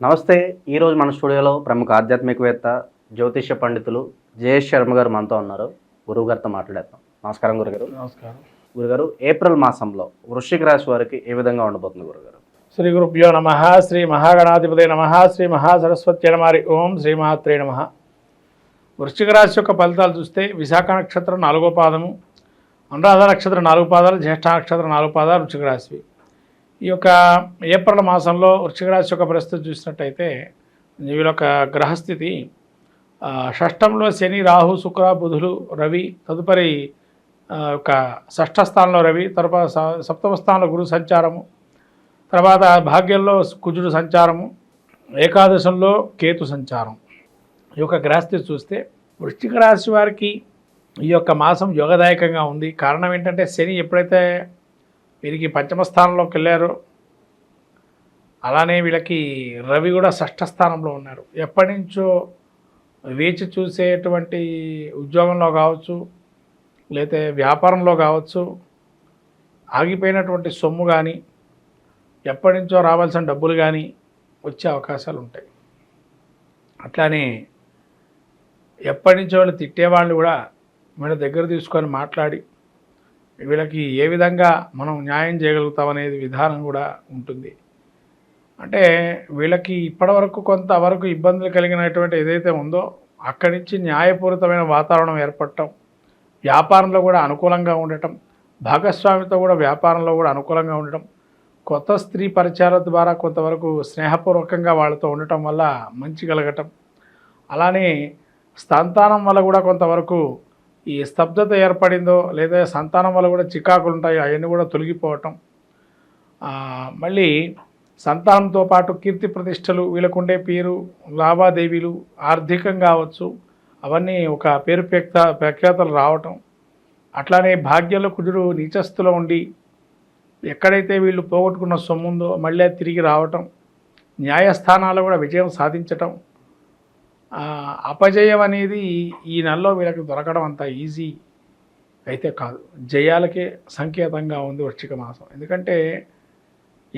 నమస్తే. ఈరోజు మన స్టూడియోలో ప్రముఖ ఆధ్యాత్మికవేత్త, జ్యోతిష్య పండితులు జయేష్ శర్మ గారు మనతో ఉన్నారు. గురువుగారితో మాట్లాడేద్దాం. నమస్కారం గురుగారు. నమస్కారం గురుగారు, ఏప్రిల్ మాసంలో వృశ్చిక రాశి వారికి ఏ విధంగా ఉండబోతుంది గురుగారు? శ్రీ గురుభ్యో నమ. శ్రీ మహాగణాధిపతే నమ. శ్రీ మహాసరస్వతి నమారి. ఓం శ్రీమాత్రే నమ. వృశ్చిక రాశి యొక్క ఫలితాలు చూస్తే విశాఖ నక్షత్రం 4వ పాదము, అనురాధ నక్షత్రం 4 పాదాలు, జ్యేష్ఠ నక్షత్రం 4 పాదాలు వృశ్చిక రాశి. ఈ యొక్క ఏప్రిల్ మాసంలో వృశ్చిక రాశి యొక్క పరిస్థితి చూసినట్టయితే వీళ్ళ యొక్క గ్రహస్థితి షష్టంలో శని, రాహు, శుక్ర, బుధులు, రవి, తదుపరి ఒక షష్ఠ స్థానంలో రవి, తర్వాత సప్తమ స్థానంలో గురు సంచారము, తర్వాత భాగ్యంలో కుజుడు సంచారము, ఏకాదశంలో కేతు సంచారం. ఈ యొక్క గ్రహస్థితి చూస్తే వృశ్చిక రాశి వారికి ఈ యొక్క మాసం యోగదాయకంగా ఉంది. కారణం ఏంటంటే శని ఎప్పుడైతే వీరికి పంచమ స్థానంలోకి వెళ్ళారో అలానే వీళ్ళకి రవి కూడా షష్ఠ స్థానంలో ఉన్నారు. ఎప్పటి నుంచో వేచి చూసేటువంటి ఉద్యోగంలో కావచ్చు, లేతే వ్యాపారంలో కావచ్చు, ఆగిపోయినటువంటి సొమ్ము కానీ, ఎప్పటి నుంచో రావాల్సిన డబ్బులు కానీ వచ్చే అవకాశాలు ఉంటాయి. అట్లానే ఎప్పటి నుంచో వాళ్ళు తిట్టేవాళ్ళు కూడా వీళ్ళ దగ్గర తీసుకొని మాట్లాడి వీళ్ళకి ఏ విధంగా మనం న్యాయం చేయగలుగుతామనేది విధానం కూడా ఉంటుంది. అంటే వీళ్ళకి ఇప్పటివరకు కొంతవరకు ఇబ్బందులు కలిగినటువంటి ఏదైతే ఉందో అక్కడి నుంచి న్యాయపూరితమైన వాతావరణం ఏర్పడటం, వ్యాపారంలో కూడా అనుకూలంగా ఉండటం, భాగస్వామితో కూడా వ్యాపారంలో కూడా అనుకూలంగా ఉండటం, కొత్త స్త్రీ పరిచయాల ద్వారా కొంతవరకు స్నేహపూర్వకంగా వాళ్ళతో ఉండటం వల్ల మంచి కలగటం, అలానే సంతానం వల్ల కూడా కొంతవరకు ఈ స్తబ్దత ఏర్పడిందో లేదా సంతానం వల్ల కూడా చికాకులు ఉంటాయి, అవన్నీ కూడా తొలగిపోవటం, మళ్ళీ సంతానంతో పాటు కీర్తి ప్రతిష్టలు, వీళ్ళకుండే పేరు, లావాదేవీలు, ఆర్థికంగా కావచ్చు, అవన్నీ ఒక పేరు ప్రఖ్యాతలు రావటం, అట్లానే భాగ్యంలో కుజుడు నీచస్థులో ఉండి ఎక్కడైతే వీళ్ళు పోగొట్టుకున్న సొమ్ముందో మళ్ళీ తిరిగి రావటం, న్యాయస్థానాల్లో కూడా విజయం సాధించటం, అపజయం అనేది ఈ నెలలో వీళ్ళకి దొరకడం అంత ఈజీ అయితే కాదు. జయాలకే సంకేతంగా ఉంది వృశ్చిక మాసం. ఎందుకంటే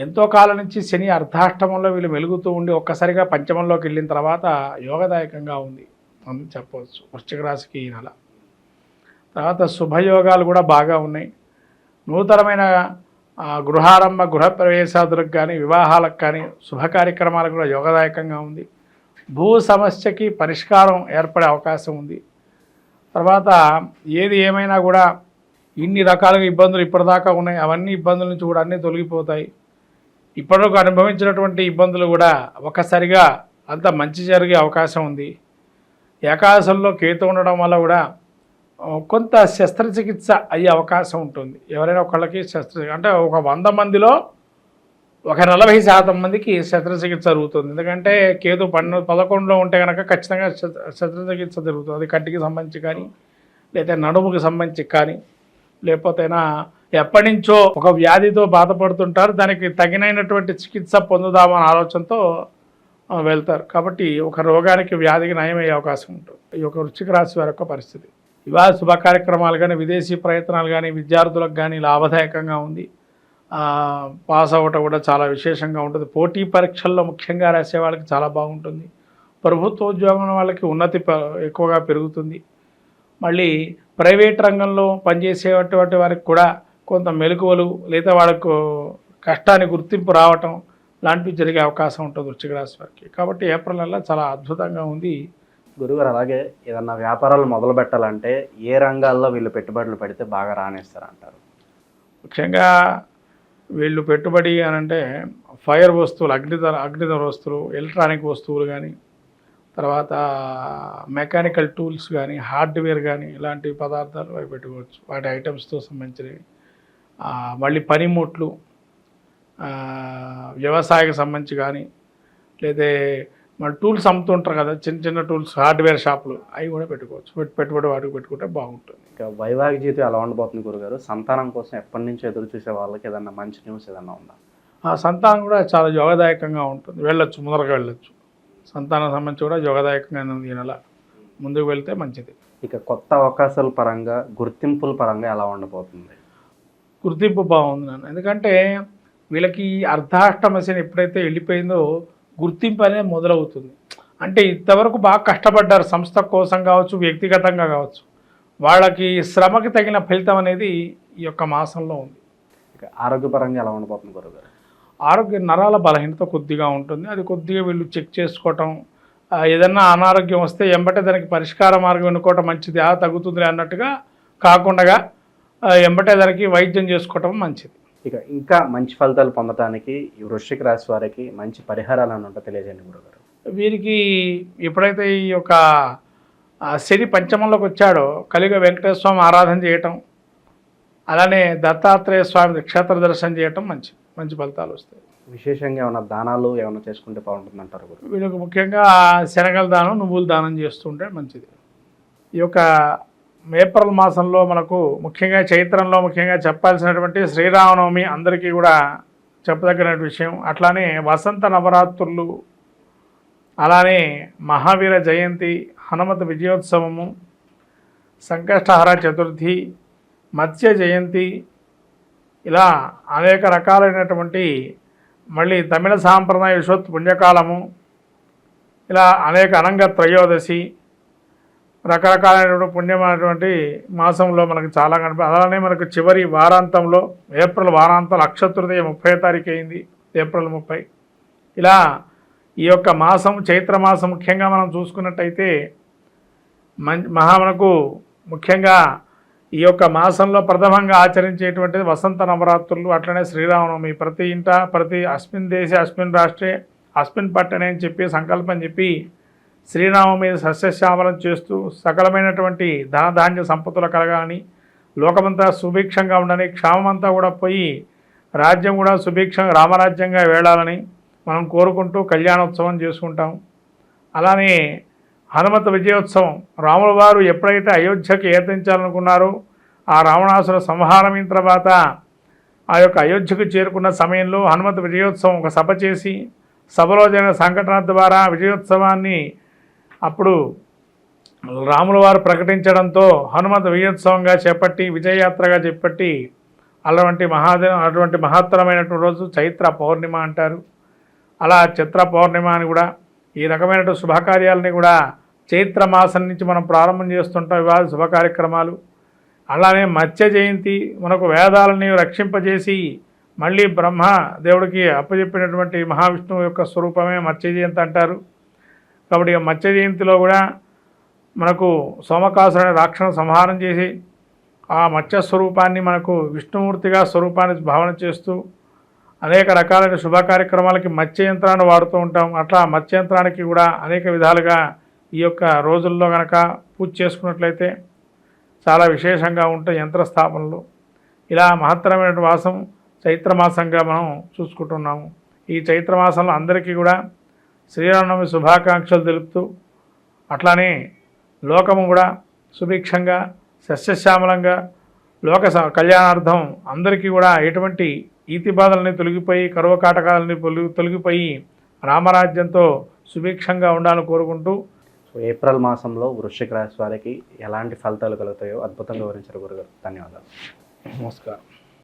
ఎంతో కాలం నుంచి శని అర్ధాష్టమంలో వీళ్ళు మెలుగుతూ ఉండి ఒక్కసారిగా పంచమంలోకి వెళ్ళిన తర్వాత యోగదాయకంగా ఉంది అని చెప్పవచ్చు వృశ్చిక రాశికి ఈ నెల. తర్వాత శుభయోగాలు కూడా బాగా ఉన్నాయి. నూతనమైన గృహారంభ, గృహప్రవేశాదులకు కానీ, వివాహాలకు కానీ, శుభ కార్యక్రమాలకు కూడా యోగదాయకంగా ఉంది. భూ సమస్యకి పరిష్కారం ఏర్పడే అవకాశం ఉంది. తర్వాత ఏది ఏమైనా కూడా ఇన్ని రకాలుగా ఇబ్బందులు ఇప్పటిదాకా ఉన్నాయి, అవన్నీ ఇబ్బందుల నుంచి కూడా అన్నీ తొలగిపోతాయి. ఇప్పటివరకు అనుభవించినటువంటి ఇబ్బందులు కూడా ఒక్కసారిగా అంత మంచి జరిగే అవకాశం ఉంది. ఏకాదశంలో కేతు ఉండడం వల్ల కూడా కొంత శస్త్రచికిత్స అయ్యే అవకాశం ఉంటుంది. ఎవరైనా ఒకళ్ళకి అంటే ఒక 100 మందిలో ఒక 40% మందికి శస్త్రచికిత్స జరుగుతుంది. ఎందుకంటే కేతు 11లో ఉంటే కనుక ఖచ్చితంగా శస్త్రచికిత్స జరుగుతుంది. అది కంటికి సంబంధించి కానీ, లేదా నడుముకి సంబంధించి కానీ, లేకపోతేనా ఎప్పటి నుంచో ఒక వ్యాధితో బాధపడుతుంటారు, దానికి తగినటువంటి చికిత్స పొందుదామన్న ఆలోచనతో వెళ్తారు. కాబట్టి ఒక రోగానికి, వ్యాధికి నయమయ్యే అవకాశం ఉంటుంది. ఈ యొక్క వృశ్చిక రాశి వారి యొక్క పరిస్థితి. వివాహ శుభ కార్యక్రమాలు కానీ, విదేశీ ప్రయత్నాలు కానీ, విద్యార్థులకు కానీ లాభదాయకంగా ఉంది. పాస్ అవ్వటం కూడా చాలా విశేషంగా ఉంటుంది. పోటీ పరీక్షల్లో ముఖ్యంగా రాసే వాళ్ళకి చాలా బాగుంటుంది. ప్రభుత్వ ఉద్యోగం వాళ్ళకి ఉన్నతి ఎక్కువగా పెరుగుతుంది. మళ్ళీ ప్రైవేట్ రంగంలో పనిచేసేటువంటి వారికి కూడా కొంత మెలకువలు లేదా వాళ్ళకు కష్టాన్ని గుర్తింపు రావటం లాంటివి జరిగే అవకాశం ఉంటుంది వృశ్చిక రాశి వారికి. కాబట్టి ఏప్రిల్ నెల చాలా అద్భుతంగా ఉంది. గురుగారు, అలాగే ఏదన్నా వ్యాపారాలు మొదలు పెట్టాలంటే ఏ రంగాల్లో వీళ్ళు పెట్టుబడులు పెడితే బాగా రాణిస్తారంటారు? ముఖ్యంగా వీళ్ళు పెట్టుబడి అని అంటే ఫైర్ వస్తువులు, అగ్నిధర వస్తువులు, ఎలక్ట్రానిక్ వస్తువులు కానీ, తర్వాత మెకానికల్ టూల్స్ కానీ, హార్డ్వేర్ కానీ, ఇలాంటి పదార్థాలు అవి పెట్టుకోవచ్చు. వాటి ఐటమ్స్తో సంబంధించినవి. మళ్ళీ పనిముట్లు, వ్యవసాయకు సంబంధించి కానీ, లేదా మన టూల్స్ అమ్ముతుంటారు కదా, చిన్న చిన్న టూల్స్, హార్డ్వేర్ షాపులు, అవి కూడా పెట్టుకోవచ్చు. పెట్టుబడి వాటికి పెట్టుకుంటే బాగుంటుంది. ఇంకా వైవాహిక జీవితం ఎలా ఉండబోతుంది గురుగారు? సంతానం కోసం ఎప్పటి నుంచి ఎదురు చూసే వాళ్ళకి ఏదన్నా మంచి న్యూస్ ఏదన్నా ఉందా? సంతానం కూడా చాలా యోగదాయకంగా ఉంటుంది. వెళ్ళొచ్చు, ముందరగా వెళ్ళొచ్చు. సంతానం సంబంధించి కూడా యోగదాయకంగా ఉంది ఈ నెల. ముందుకు వెళ్తే మంచిది. ఇక కొత్త అవకాశాల పరంగా, గుర్తింపుల పరంగా ఎలా ఉండబోతుంది? గుర్తింపు బాగుంది నాన్న. ఎందుకంటే వీళ్ళకి అర్ధాష్టమ శని ఎప్పుడైతే వెళ్ళిపోయిందో గుర్తింపు అనేది మొదలవుతుంది. అంటే ఇంతవరకు బాగా కష్టపడ్డారు, సంస్థ కోసం కావచ్చు, వ్యక్తిగతంగా కావచ్చు, వాళ్ళకి శ్రమకి తగిన ఫలితం అనేది ఈ యొక్క మాసంలో ఉంది. ఇక ఆరోగ్యపరంగా ఎలా ఉండబోతుంది గురుగారు? ఆరోగ్య నరాల బలహీనత కొద్దిగా ఉంటుంది. అది కొద్దిగా వీళ్ళు చెక్ చేసుకోవటం, ఏదన్నా అనారోగ్యం వస్తే ఎంబటే దానికి పరిష్కార మార్గం ఎన్నుకోవటం మంచిది, తగ్గుతుంది అన్నట్టుగా కాకుండా ఎంబటే దానికి వైద్యం చేసుకోవటం మంచిది. ఇక ఇంకా మంచి ఫలితాలు పొందడానికి ఈ వృశ్చిక రాశి వారికి మంచి పరిహారాలు అని ఉంటే తెలియజేయండి గురుగారు. వీరికి ఎప్పుడైతే ఈ యొక్క శని పంచమంలోకి వచ్చాడో కలిగ వెంకటేశ్వర స్వామి ఆరాధన చేయటం, అలానే దత్తాత్రేయ స్వామి క్షేత్ర దర్శనం చేయటం మంచి ఫలితాలు వస్తాయి. విశేషంగా ఏమైనా దానాలు ఏమైనా చేసుకుంటే బాగుంటుంది అంటారు గురు? వీళ్ళకి ముఖ్యంగా శనగల దానం, నువ్వుల దానం చేస్తుంటే మంచిది. ఈ యొక్క ఏప్రిల్ మాసంలో మనకు ముఖ్యంగా చైత్రంలో ముఖ్యంగా చెప్పాల్సినటువంటి శ్రీరామనవమి అందరికీ కూడా చెప్పదగిన విషయం. అట్లానే వసంత నవరాత్రులు, అలానే మహావీర జయంతి, హనుమత విజయోత్సవము, సంకష్టహర చతుర్థి, మత్స్య జయంతి, ఇలా అనేక రకాలైనటువంటి, మళ్ళీ తమిళ సాంప్రదాయ విశ్వత్ పుణ్యకాలము, ఇలా అనేక అనంగ త్రయోదశి, రకరకాలైనటువంటి పుణ్యమైనటువంటి మాసంలో మనకు చాలా అలానే మనకు చివరి వారాంతంలో ఏప్రిల్ వారాంతం అక్షతృతీయ 30వ తారీఖు అయింది, ఏప్రిల్ 30. ఇలా ఈ యొక్క మాసం చైత్రమాసం ముఖ్యంగా మనం చూసుకున్నట్టయితే మనకు ముఖ్యంగా ఈ యొక్క మాసంలో ప్రథమంగా ఆచరించేటువంటిది వసంత నవరాత్రులు, అట్లనే శ్రీరామనవమి. ప్రతి ఇంట, ప్రతి అస్మిన్ దేశే అస్మిన్ రాష్ట్రే అస్మిన్ పట్టణే అని చెప్పి సంకల్పం చెప్పి శ్రీరామం మీద సస్యశ్యామలం చేస్తూ సకలమైనటువంటి ధనధాన్య సంపత్తులు కలగాలని, లోకమంతా సుభిక్షంగా ఉండని, క్షామమంతా కూడా పోయి రాజ్యం కూడా సుభిక్షంగా రామరాజ్యంగా వేళాలని మనం కోరుకుంటూ కళ్యాణోత్సవం చేసుకుంటాం. అలానే హనుమత విజయోత్సవం, రాముల వారు ఎప్పుడైతే అయోధ్యకి ఏర్తించాలనుకున్నారో ఆ రావణాసుర సంహారమైన తర్వాత ఆ యొక్క అయోధ్యకు చేరుకున్న సమయంలో హనుమత విజయోత్సవం ఒక సభ చేసి, సభలో జరిగిన సంఘటన ద్వారా విజయోత్సవాన్ని అప్పుడు రాముల వారు ప్రకటించడంతో హనుమత విజయోత్సవంగా చేపట్టి, విజయయాత్రగా చేపట్టి, అటువంటి మహత్తరమైనటువంటి రోజు చైత్ర పౌర్ణిమ అంటారు. అలా చైత్ర పౌర్ణిమ అని కూడా ఈ రకమైనటువంటి శుభకార్యాలని కూడా చైత్ర మాసం నుంచి మనం ప్రారంభం చేస్తుంటాం, ఇవాళ శుభ కార్యక్రమాలు. అలానే మత్స్య జయంతి, మనకు వేదాలని రక్షింపజేసి మళ్ళీ బ్రహ్మ దేవుడికి అప్పచెప్పినటువంటి మహావిష్ణువు యొక్క స్వరూపమే మత్స్య జయంతి అంటారు. కాబట్టి మత్స్య జయంతిలో కూడా మనకు సోమకాసురుని రాక్షణ సంహారం చేసి ఆ మత్స్య స్వరూపాన్ని మనకు విష్ణుమూర్తిగా స్వరూపాన్ని భావన చేస్తూ అనేక రకాలైన శుభ కార్యక్రమాలకి మత్స్య యంత్రాన్ని వాడుతూ ఉంటాం. అట్లా మత్స్య యంత్రానికి కూడా అనేక విధాలుగా ఈ యొక్క రోజుల్లో కనుక పూజ చేసుకున్నట్లయితే చాలా విశేషంగా ఉంటాయి యంత్రస్థాపనలు. ఇలా మహత్తరమైన మాసం చైత్రమాసంగా మనం చూసుకుంటున్నాము. ఈ చైత్రమాసంలో అందరికీ కూడా శ్రీరామనవమి శుభాకాంక్షలు తెలుపుతూ, అట్లానే లోకము కూడా సుభిక్షంగా సస్యశ్యామలంగా లోక కళ్యాణార్థం అందరికీ కూడా ఎటువంటి ఈతి బాధలని తొలగిపోయి, కరువు కాటకాలని తొలగిపోయి రామరాజ్యంతో సుభిక్షంగా ఉండాలని కోరుకుంటూ, సో ఏప్రిల్ మాసంలో వృశ్చిక రాశి వారికి ఎలాంటి ఫలితాలు కలుగుతాయో అద్భుతంగా వివరించారు గురుగారు. ధన్యవాదాలు. నమస్కారం.